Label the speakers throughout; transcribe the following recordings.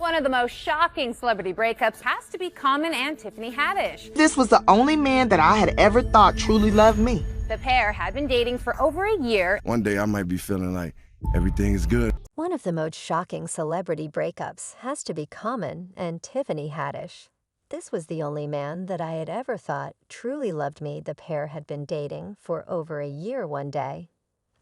Speaker 1: One of the most shocking celebrity breakups has to be Common and Tiffany Haddish.
Speaker 2: This was the only man that I had ever thought truly loved me.
Speaker 1: The pair had been dating for over a year.
Speaker 3: One day I might be feeling like everything is good.
Speaker 4: One of the most shocking celebrity breakups has to be Common and Tiffany Haddish. This was the only man that I had ever thought truly loved me. The pair had been dating for over a year. One day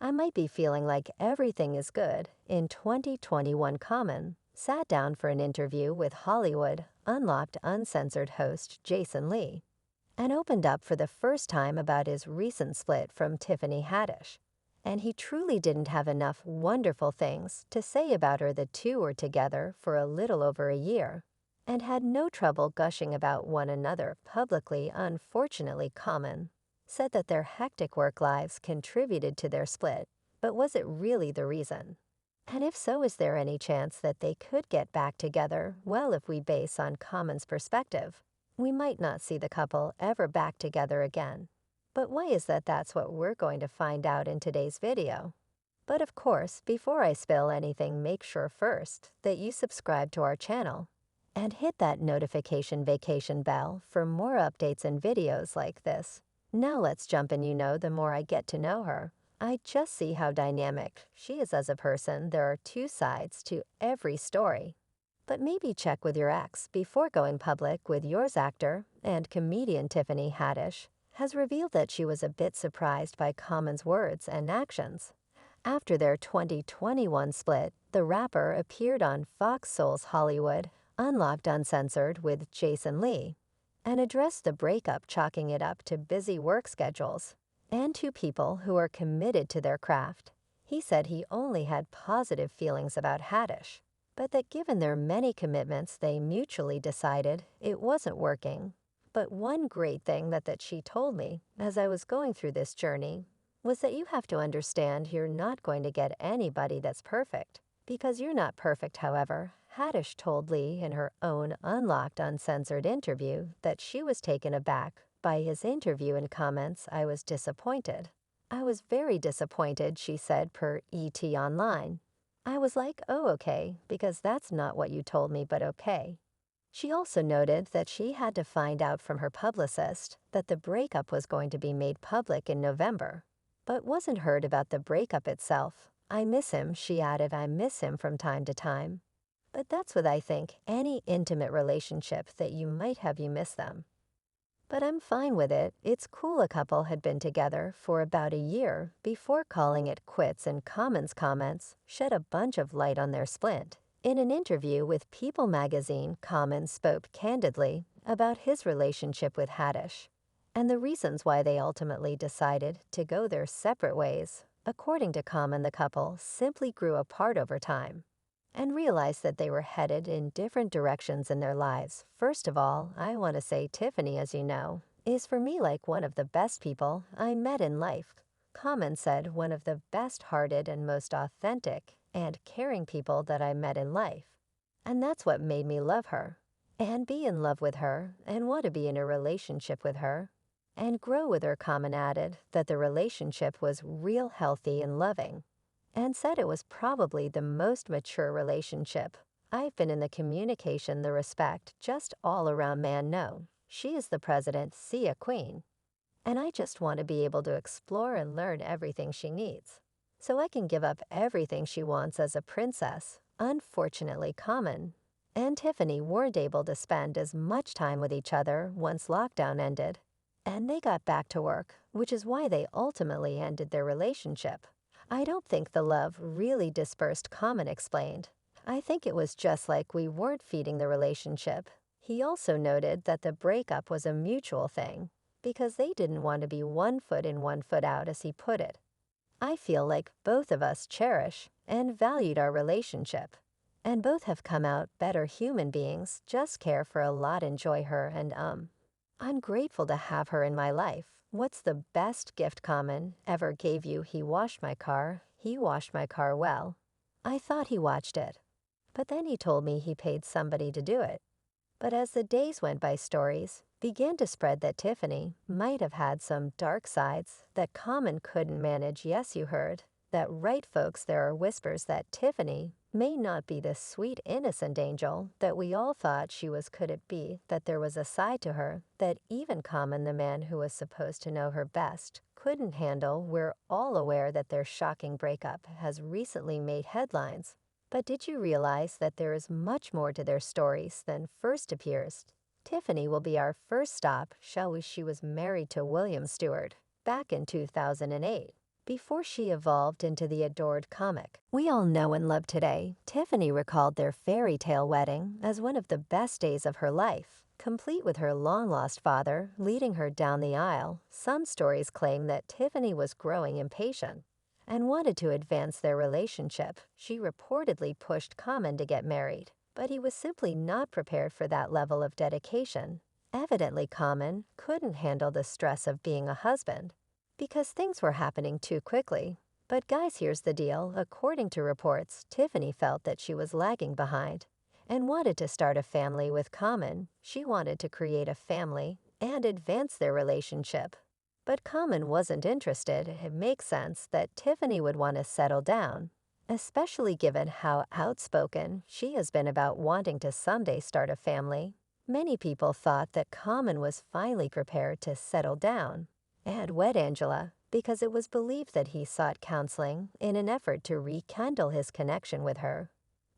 Speaker 4: I might be feeling like everything is good. In 2021, Common sat down for an interview with Hollywood Unlocked Uncensored host Jason Lee and opened up for the first time about his recent split from Tiffany Haddish. And he truly didn't have enough wonderful things to say about her. The two were together for a little over a year and had no trouble gushing about one another publicly. Unfortunately, Common said that their hectic work lives contributed to their split, but was it really the reason? And if so, is there any chance that they could get back together? Well, if we base on Common's perspective, we might not see the couple ever back together again. But why is that? That's what we're going to find out in today's video. But of course, before I spill anything, make sure first that you subscribe to our channel and hit that notification vacation bell for more updates and videos like this. Now let's jump in. The more I get to know her, I just see how dynamic she is as a person. There are two sides to every story. But maybe check with your ex before going public with yours. Actor and comedian Tiffany Haddish has revealed that she was a bit surprised by Common's words and actions. After their 2021 split, the rapper appeared on Fox Soul's Hollywood Unlocked Uncensored with Jason Lee and addressed the breakup, chalking it up to busy work schedules and two people who are committed to their craft. He said he only had positive feelings about Haddish, but that given their many commitments, they mutually decided it wasn't working. But one great thing that she told me as I was going through this journey was that you have to understand you're not going to get anybody that's perfect, because you're not perfect. However, Haddish told Lee in her own Unlocked Uncensored interview that she was taken aback by his interview and comments. I was disappointed. I was very disappointed, she said per ET Online. I was like, oh, okay, because that's not what you told me, but okay. She also noted that she had to find out from her publicist that the breakup was going to be made public in November, but wasn't heard about the breakup itself. I miss him, she added. I miss him from time to time. But that's what I think. Any intimate relationship that you might have, you miss them. But I'm fine with it. It's cool. A couple had been together for about a year before calling it quits, and Common's comments shed a bunch of light on their split. In an interview with People magazine, Common spoke candidly about his relationship with Haddish and the reasons why they ultimately decided to go their separate ways. According to Common, the couple simply grew apart over time and realized that they were headed in different directions in their lives. First of all, I want to say Tiffany, as you know, is for me like one of the best people I met in life. Common said, one of the best-hearted and most authentic and caring people that I met in life. And that's what made me love her and be in love with her and want to be in a relationship with her and grow with her. Common added that the relationship was real healthy and loving, and said it was probably the most mature relationship I've been in. The communication, the respect, just all around. Man, no, she is the president, a queen, and I just want to be able to explore and learn everything she needs, so I can give up everything she wants as a princess. Unfortunately, Common and Tiffany weren't able to spend as much time with each other once lockdown ended, and they got back to work, which is why they ultimately ended their relationship. I don't think the love really dispersed, Common explained. I think it was just like we weren't feeding the relationship. He also noted that the breakup was a mutual thing because they didn't want to be 1 foot in, 1 foot out, as he put it. I feel like both of us cherish and valued our relationship, and both have come out better human beings. Just care for a lot, enjoy her, and I'm grateful to have her in my life. What's the best gift Common ever gave you? He washed my car. He washed my car well. I thought he watched it, but then he told me he paid somebody to do it. But as the days went by, stories began to spread that Tiffany might have had some dark sides that Common couldn't manage. Yes, you heard that right, folks. There are whispers that Tiffany may not be the sweet, innocent angel that we all thought she was. Could it be that there was a side to her that even Common, the man who was supposed to know her best, couldn't handle? We're all aware that their shocking breakup has recently made headlines. But did you realize that there is much more to their stories than first appears? Tiffany will be our first stop, shall we? She was married to William Stewart back in 2008. Before she evolved into the adored comic we all know and love today, Tiffany recalled their fairy tale wedding as one of the best days of her life, complete with her long-lost father leading her down the aisle. Some stories claim that Tiffany was growing impatient and wanted to advance their relationship. She reportedly pushed Common to get married, but he was simply not prepared for that level of dedication. Evidently, Common couldn't handle the stress of being a husband, because things were happening too quickly. But guys, here's the deal. According to reports, Tiffany felt that she was lagging behind and wanted to start a family with Common. She wanted to create a family and advance their relationship. But Common wasn't interested. It makes sense that Tiffany would want to settle down, especially given how outspoken she has been about wanting to someday start a family. Many people thought that Common was finally prepared to settle down and wed Angela, because it was believed that he sought counseling in an effort to rekindle his connection with her.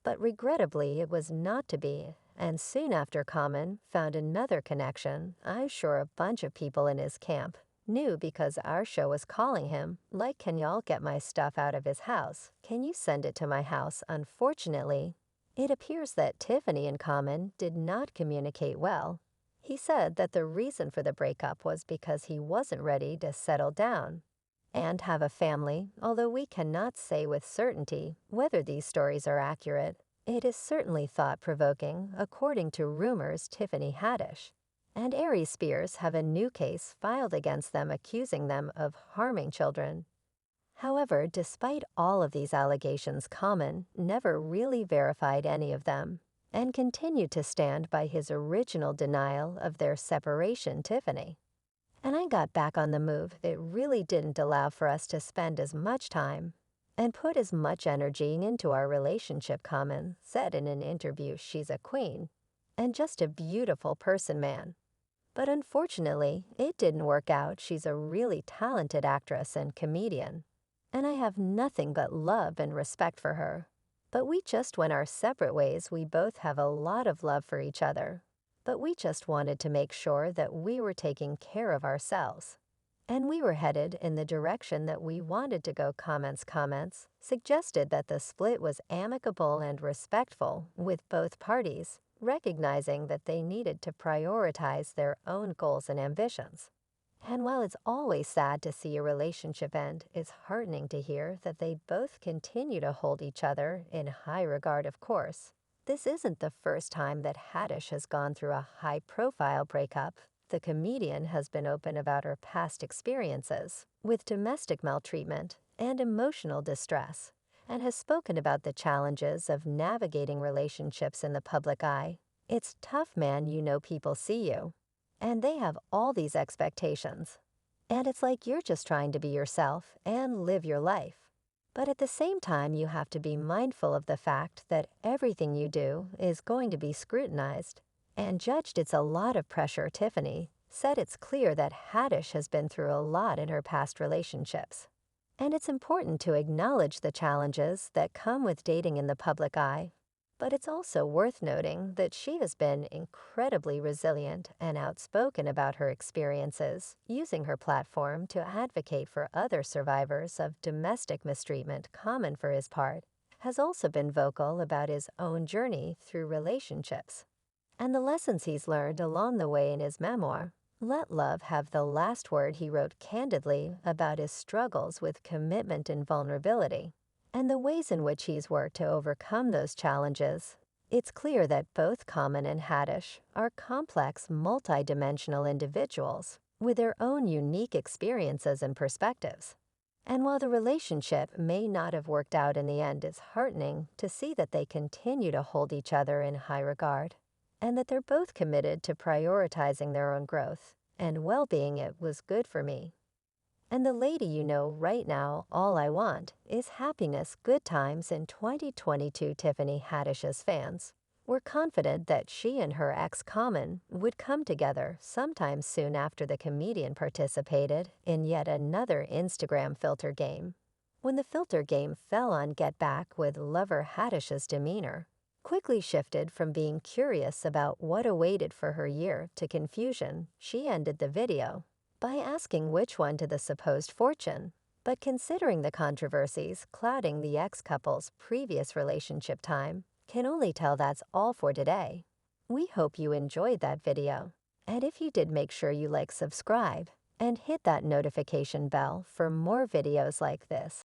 Speaker 4: But regrettably, it was not to be, and soon after Common found another connection, I'm sure a bunch of people in his camp knew, because our show was calling him, like, "Can y'all get my stuff out of his house? Can you send it to my house?" Unfortunately, it appears that Tiffany and Common did not communicate well. He said that the reason for the breakup was because he wasn't ready to settle down and have a family. Although we cannot say with certainty whether these stories are accurate, it is certainly thought-provoking. According to rumors, Tiffany Haddish and Aries Spears have a new case filed against them, accusing them of harming children. However, despite all of these allegations, Common never really verified any of them and continued to stand by his original denial of their separation. Tiffany and I got back on the move. It really didn't allow for us to spend as much time and put as much energy into our relationship. Common said in an interview she's a queen and just a beautiful person, man. But unfortunately, it didn't work out. She's a really talented actress and comedian, and I have nothing but love and respect for her. But we just went our separate ways. We both have a lot of love for each other, but we just wanted to make sure that we were taking care of ourselves, and we were headed in the direction that we wanted to go. Comments suggested that the split was amicable and respectful, with both parties recognizing that they needed to prioritize their own goals and ambitions. And while it's always sad to see a relationship end, it's heartening to hear that they both continue to hold each other in high regard. Of course, this isn't the first time that Haddish has gone through a high-profile breakup. The comedian has been open about her past experiences with domestic maltreatment and emotional distress, and has spoken about the challenges of navigating relationships in the public eye. It's tough, man. You know, people see you, and they have all these expectations. And it's like you're just trying to be yourself and live your life. But at the same time, you have to be mindful of the fact that everything you do is going to be scrutinized and judged. It's a lot of pressure. Tiffany said it's clear that Haddish has been through a lot in her past relationships, and it's important to acknowledge the challenges that come with dating in the public eye. But it's also worth noting that she has been incredibly resilient and outspoken about her experiences, using her platform to advocate for other survivors of domestic mistreatment. Common, for his part, has also been vocal about his own journey through relationships and the lessons he's learned along the way. In his memoir, Let Love Have the Last Word, he wrote candidly about his struggles with commitment and vulnerability, and the ways in which he's worked to overcome those challenges. It's clear that both Common and Haddish are complex, multidimensional individuals with their own unique experiences and perspectives. And while the relationship may not have worked out in the end, it's heartening to see that they continue to hold each other in high regard, and that they're both committed to prioritizing their own growth and well-being. It was good for me. And the lady you know right now, all I want, is happiness, good times, and 2022 Tiffany Haddish's fans were confident that she and her ex Common would come together sometime soon after the comedian participated in yet another Instagram filter game. When the filter game fell on Get Back with lover Haddish's demeanor, quickly shifted from being curious about what awaited for her year to confusion, she ended the video by asking which one to the supposed fortune. But considering the controversies clouding the ex-couple's previous relationship time, can only tell that's all for today. We hope you enjoyed that video. And if you did, make sure you like, subscribe, and hit that notification bell for more videos like this.